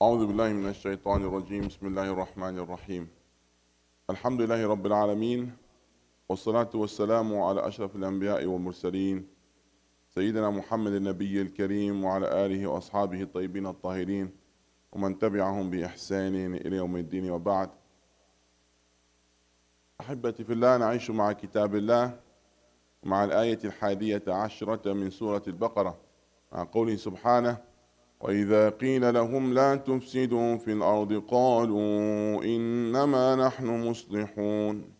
أعوذ بالله من الشيطان الرجيم. بسم الله الرحمن الرحيم. الحمد لله رب العالمين، والصلاة والسلام على أشرف الأنبياء والمرسلين سيدنا محمد النبي الكريم وعلى آله وأصحابه الطيبين الطاهرين ومن تبعهم بإحسان إلى يوم الدين، وبعد. أحبتي في الله، نعيش مع كتاب الله مع الآية 11 من سورة البقرة، مع قوله سبحانه: وإذا قيل لهم لا تفسدوا في الأرض قالوا إنما نحن مصلحون.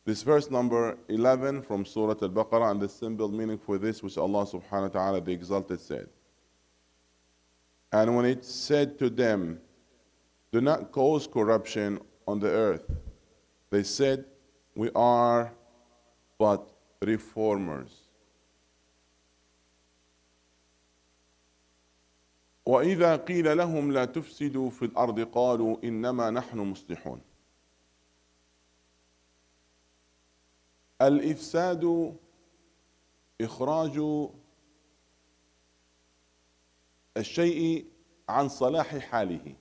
This verse number 11 from Surah Al-Baqarah, and the simple meaning for this which Allah subhanahu wa ta'ala the Exalted said: And when it said to them, do not cause corruption on the earth, they said, we are but reformers. وإذا قيل لهم لا تفسدوا في الأرض قالوا إنما نحن مصلحون. الإفساد إخراج الشيء عن صلاح حاله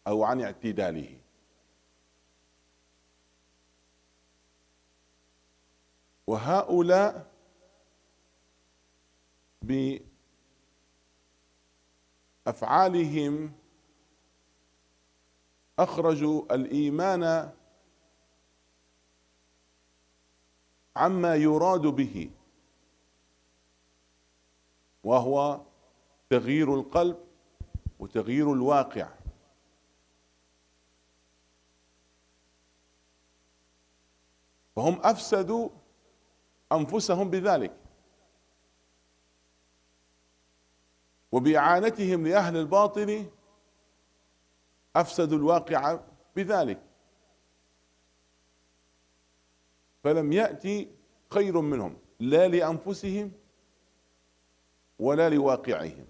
أو عن اعتداله. وهؤلاء بأفعالهم أخرجوا الإيمان عما يراد به، وهو تغيير القلب وتغيير الواقع. فهم أفسدوا أنفسهم بذلك، وبإعانتهم لأهل الباطل أفسدوا الواقع بذلك، فلم يأتي خير منهم لا لأنفسهم ولا لواقعهم،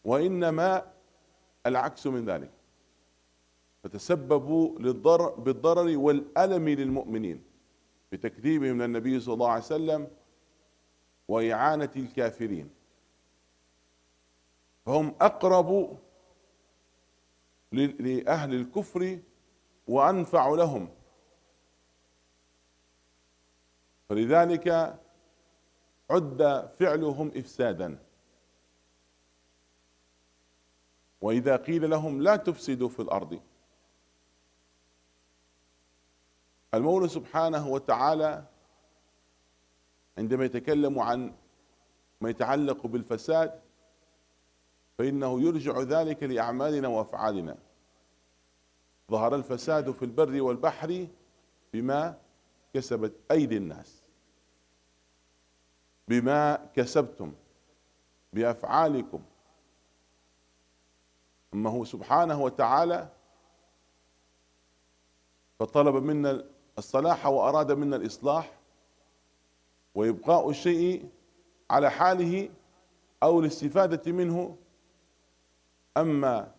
وإنما العكس من ذلك، فتسببوا بالضرر والألم للمؤمنين بتكذيبهم للنبي صلى الله عليه وسلم وإعانة الكافرين، فهم أقرب لأهل الكفر وأنفع لهم، فلذلك عد فعلهم إفسادا. وإذا قيل لهم لا تفسدوا في الأرض، المولى سبحانه وتعالى عندما يتكلم عن ما يتعلق بالفساد فإنه يرجع ذلك لأعمالنا وأفعالنا. ظهر الفساد في البر والبحر بما كسبت أيدي الناس، بما كسبتم بأفعالكم. أما هو سبحانه وتعالى فطلب منا الصلاح وأراد منا الإصلاح وإبقاء الشيء على حاله أو الاستفادة منه. أما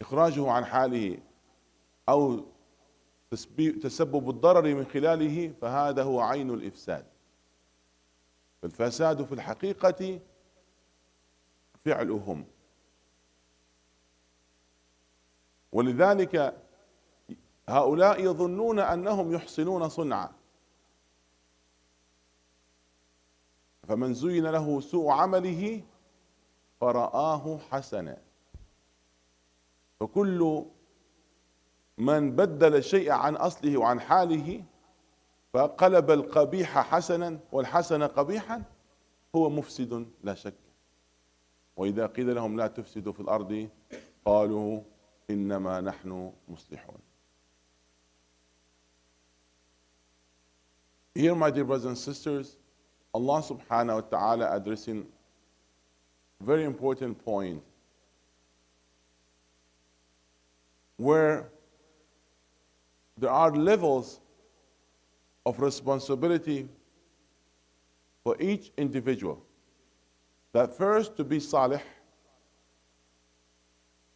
إخراجه عن حاله أو تسبب الضرر من خلاله فهذا هو عين الإفساد. الفساد في الحقيقة فعلهم، ولذلك هؤلاء يظنون أنهم يحسنون صنعا، فمن زين له سوء عمله فرآه حسنا. فكل من بدل الشيء عن أصله وعن حاله فقلب القبيح حسنا والحسن قبيحا هو مفسد لا شك. وإذا قيل لهم لا تفسدوا في الأرض قالوا إنما نحن مصلحون. Here, my dear brothers and sisters, Allah subhanahu wa ta'ala addressing a very important point where there are levels of responsibility for each individual. That first to be salih,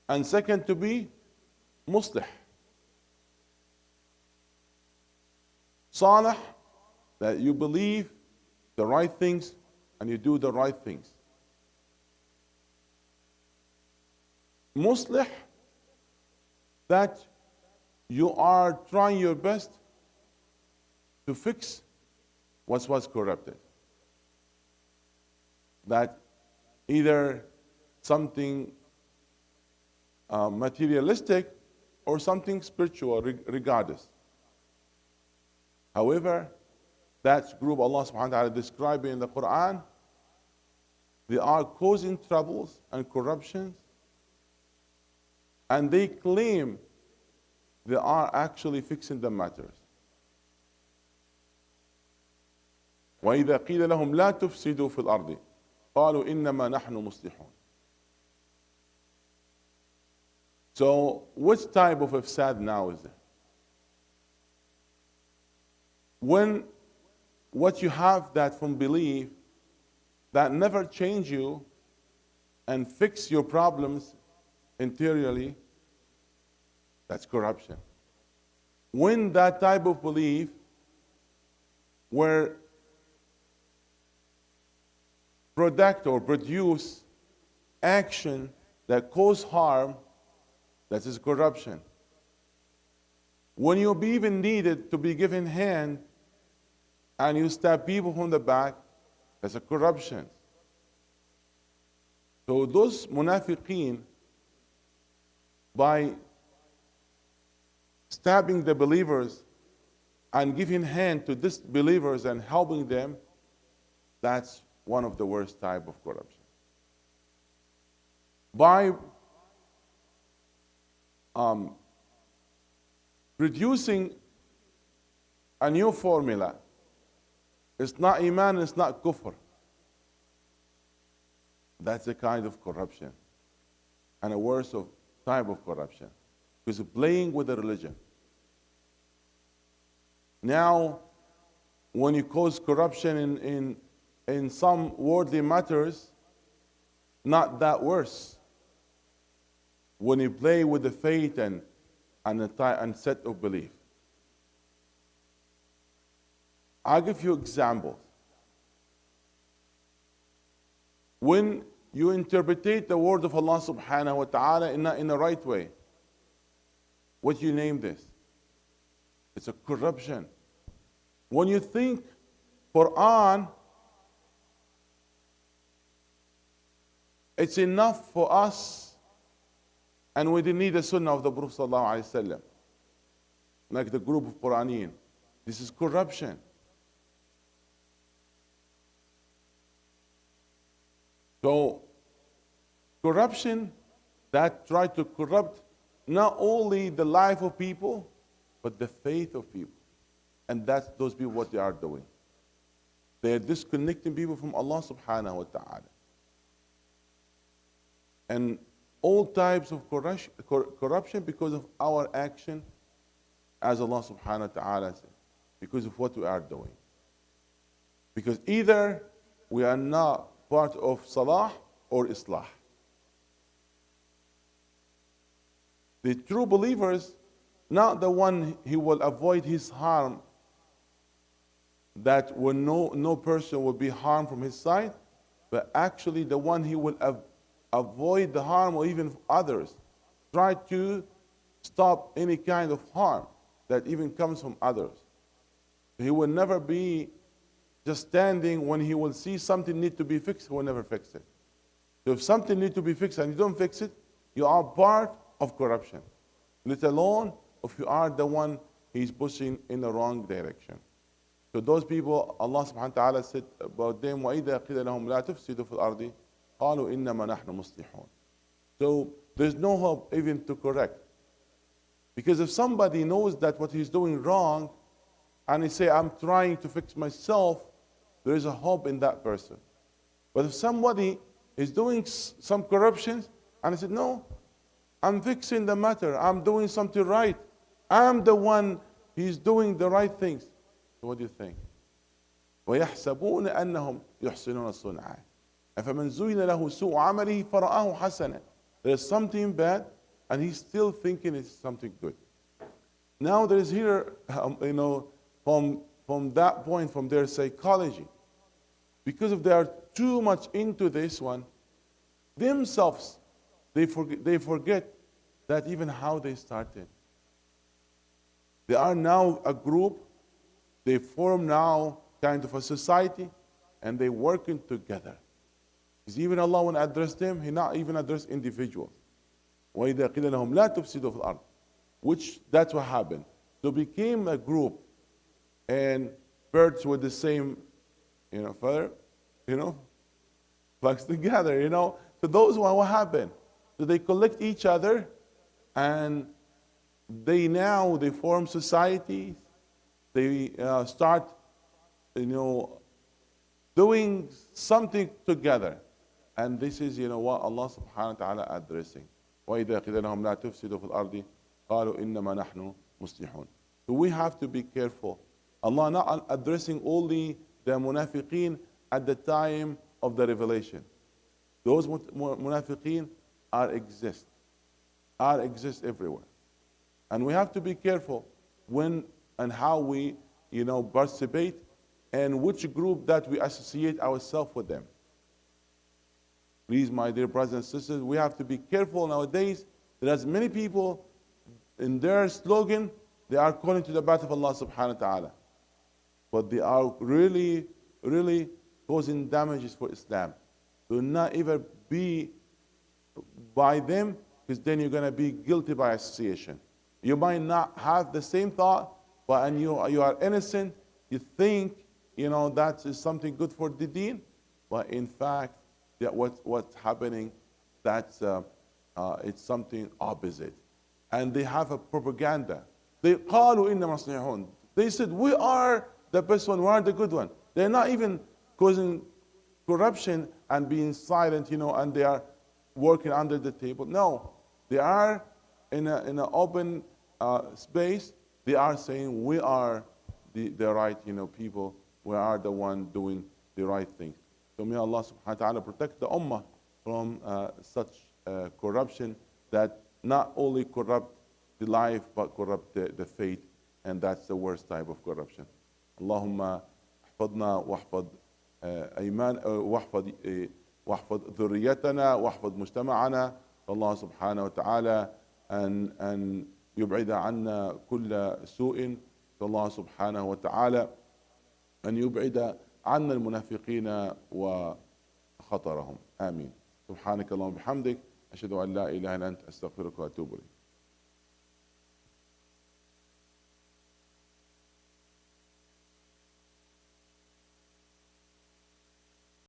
and second to be muslih. Salih, that you believe the right things and you do the right things. muslih, that you are trying your best to fix what was corrupted. That either something materialistic or something spiritual, regardless. However, that group Allah subhanahu wa ta'ala described in the Quran, they are causing troubles and corruptions, and they claim they are actually fixing the matters. وَإِذَا قِيلَ لَهُمْ لَا تُفْسِدُوا فِي الْأَرْضِ قَالُوا إِنَّمَا نَحْنُ مُصْلِحُونَ. So, which type of ifsad now is it? When what you have that from belief that never change you and fix your problems interiorly, that's corruption. When that type of belief where product or produce action that cause harm, that is corruption. When you be even needed to be given hand and you stab people from the back, that's a corruption. So those munafiqeen, by stabbing the believers and giving hand to disbelievers and helping them, that's one of the worst type of corruption. By producing a new formula, it's not iman, it's not kufr. That's a kind of corruption, and a worse of type of corruption, because playing with the religion. Now, when you cause corruption in some worldly matters, not that worse. When you play with the faith and set of belief. I'll give you examples. When you interpret the word of Allah subhanahu wa ta'ala in the right way, what do you name this? It's a corruption. When you think Quran, it's enough for us, and we didn't need the sunnah of the Prophet sallallahu alaihi wasallam, like the group of Quranian. This is corruption. So, corruption that try to corrupt not only the life of people, but the faith of people. And that's those people what they are doing. They are disconnecting people from Allah subhanahu wa ta'ala. And all types of corruption because of our action, as Allah subhanahu wa ta'ala said, because of what we are doing. Because either we are not part of salah or islah. The true believers, not the one he will avoid his harm, that when no person will be harmed from his side, but actually the one he will avoid the harm or even others. Try to stop any kind of harm that even comes from others. He will never be just standing when he will see something need to be fixed, he will never fix it. So if something needs to be fixed and you don't fix it, you are part of corruption. Let alone if you are the one he's pushing in the wrong direction. So those people, Allah subhanahu wa ta'ala said about them, وَإِذَا قِيلَ لَهُمْ لَا تُفْسِدُوا فِي الْأَرْضِ قَالُوا إِنَّمَا نَحْنُ مُصْلِحُونَ. So there's no hope even to correct. Because if somebody knows that what he's doing wrong, and he say, I'm trying to fix myself, there is a hope in that person. But if somebody is doing some corruptions, and he said, no, I'm fixing the matter, I'm doing something right, I'm the one, he's doing the right things. So what do you think? وَيَحْسَبُونَ أَنَّهُمْ يُحْسِنُونَ الصُّنْعَةِ أَفَمَنْ زُيِّنَ لَهُ سُوءُ عَمَلِهِ فَرَآهُ حَسَنًا. There's something bad, and he's still thinking it's something good. Now there is here, from that point, from their psychology, because if they are too much into this one, themselves, they forget that even how they started. They are now a group, they form now kind of a society, and they working together. Because even Allah, when addressed them, He not even addressed individuals. وَإِذَا قِيلَ لَهُمْ لَا تُفْسِدُوا فِي الْأَرْضِ, which that's what happened. So became a group, and birds with the same, feather, flocks together, So those what happened? So they collect each other, and they form societies. They start, doing something together. And this is, what Allah subhanahu wa ta'ala addressing. وَإِذَا قِيلَ لَهُمْ لَا تُفْسِدُوا فِي الْأَرْضِ قَالُوا إِنَّمَا نَحْنُ مُصْلِحُونَ. So we have to be careful. Allah not addressing only the munafiqeen at the time of the revelation. Those munafiqeen exist everywhere. And we have to be careful when and how we, participate, and which group that we associate ourselves with them. Please, my dear brothers and sisters, we have to be careful nowadays. There's many people in their slogan, they are calling to the path of Allah subhanahu wa ta'ala. But they are really, really causing damages for Islam. Do not ever be by them, because then you're going to be guilty by association. You might not have the same thought, but and you are innocent. You think, that is something good for the deen, but in fact, what's happening, that's it's something opposite. And they have a propaganda. They قالوا إننا مصلحون. They said, we are the best one, we are the good one. They're not even causing corruption and being silent, and they are working under the table. No, they are in an open space. They are saying, we are the right, people. We are the one doing the right things. So may Allah subhanahu wa ta'ala protect the ummah from such corruption that not only corrupt the life, but corrupt the faith. And that's the worst type of corruption. Allahumma احفظنا واحفظ أيمان واحفظ ذريتنا واحفظ مجتمعنا. Allah subhanahu wa ta'ala أن يبعد عنا كل سوء. Allah subhanahu wa ta'ala أن يبعد عنا المنافقين وخطرهم. آمين. سبحانك اللهم وبحمدك أشهد أن لا إله إلا أنت أستغفرك وأتوب إليك.